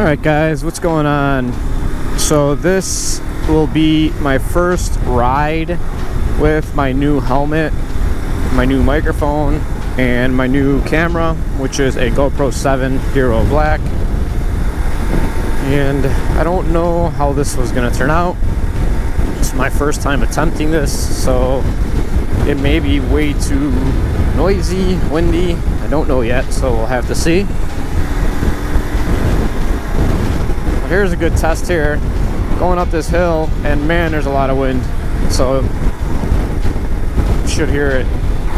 Alright guys, what's going on? So this will be my first ride with my new helmet, my new microphone, and my new camera, which is a GoPro 7 Hero Black. And I don't know how this was going to turn out. It's my first time attempting this, so it may be way too noisy, windy. I don't know yet, so we'll have to see. Here's a good test here, going up this hill, and man, there's a lot of wind, so you should hear it.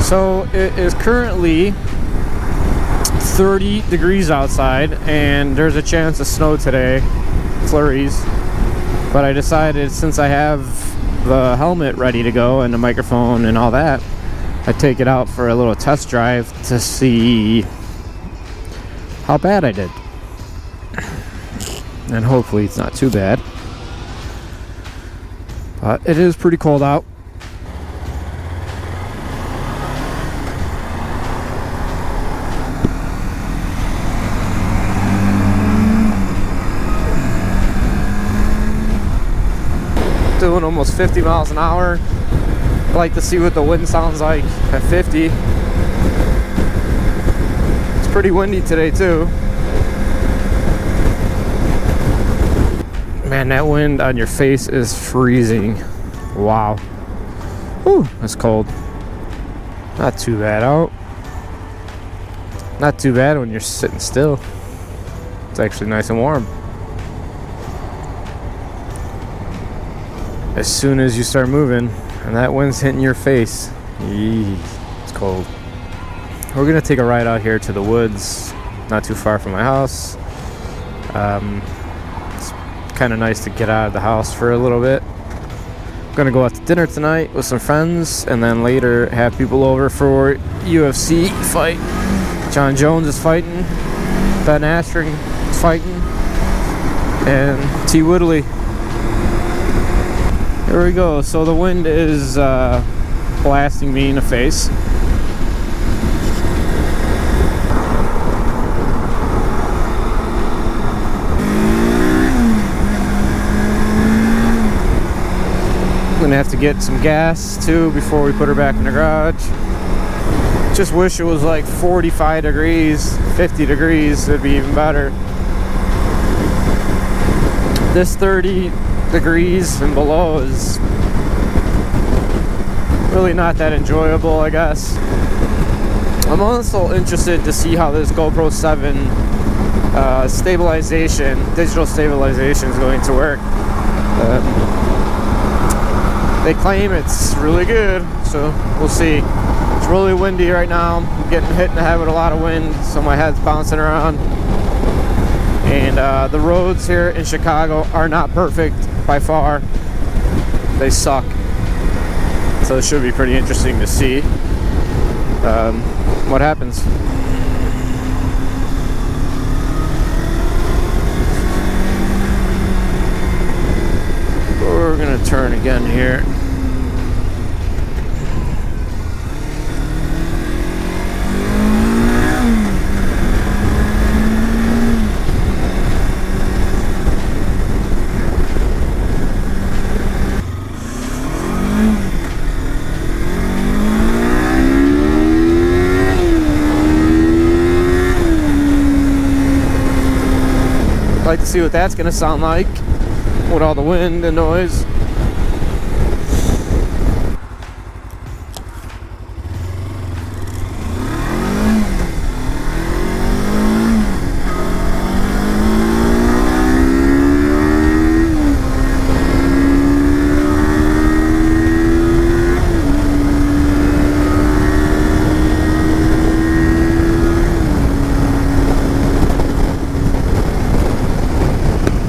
So it is currently 30 degrees outside, and there's a chance of snow today, flurries. But I decided, since I have the helmet ready to go and the microphone and all that, I'd take it out for a little test drive to see how bad I did. And hopefully it's not too bad. But it is pretty cold out. Doing almost 50 miles an hour. I like to see what the wind sounds like at 50. It's pretty windy today too. Man, that wind on your face is freezing. Wow. Whew, that's cold. Not too bad out. Not too bad when you're sitting still. It's actually nice and warm. As soon as you start moving and that wind's hitting your face, it's cold. We're gonna take a ride out here to the woods, not too far from my house. Kind of nice to get out of the house for a little bit. I'm gonna go out to dinner tonight with some friends, and then later have people over for UFC fight. John Jones is fighting, Ben Askren is fighting, and T. Woodley. Here we go. So the wind is blasting me in the face. Gonna have to get some gas too before we put her back in the garage. Just wish it was like 45 degrees, 50 degrees, it'd be even better. This 30 degrees and below is really not that enjoyable, I guess. I'm also interested to see how this GoPro 7 digital stabilization is going to work. They claim it's really good, so we'll see. It's really windy right now. I'm getting hit in the head with a lot of wind, so my head's bouncing around. And the roads here in Chicago are not perfect by far. They suck. So it should be pretty interesting to see what happens. We're gonna turn again here. I'd like to see what that's gonna sound like with all the wind and noise.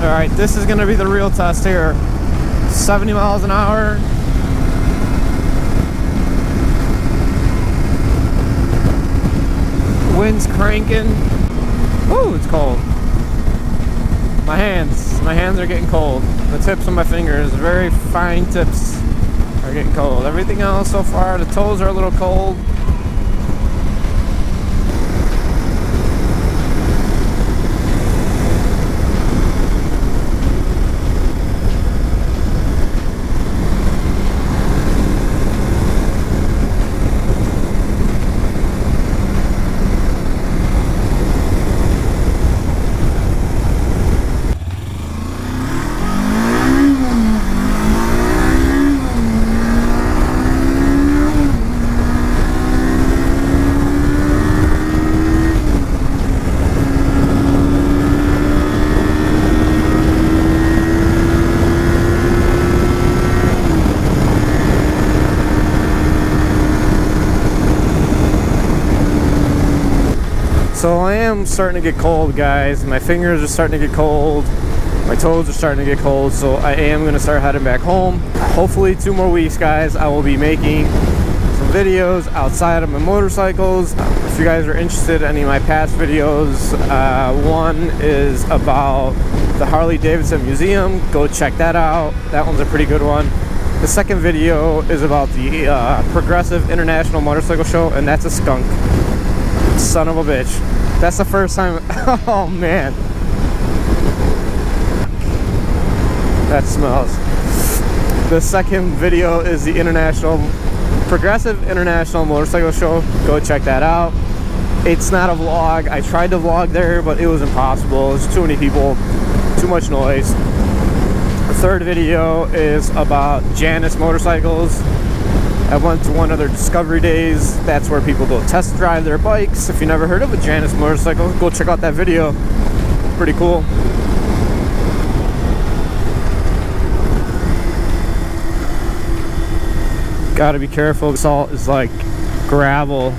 Alright, this is going to be the real test here. 70 miles an hour. Wind's cranking. Ooh, it's cold. My hands are getting cold. The tips of my fingers, very fine tips, are getting cold. Everything else so far, the toes are a little cold. So I am starting to get cold, guys. My fingers are starting to get cold. My toes are starting to get cold, so I am going to start heading back home. Hopefully 2 more weeks, guys, I will be making some videos outside of my motorcycles. If you guys are interested in any of my past videos, one is about the Harley Davidson Museum. Go check that out. That one's a pretty good one. The second video is about the Progressive International Motorcycle Show, and that's a skunk. Son of a bitch. That's the first time. Oh man, that smells. The second video is the Progressive International Motorcycle Show. Go check that out. It's not a vlog. I tried to vlog there, but it was impossible. There's too many people, too much noise. The third video is about Janus motorcycles. I went to one of their Discovery Days. That's where people go test drive their bikes. If you never heard of a Janus motorcycle, go check out that video. Pretty cool. Gotta be careful. Salt is like gravel.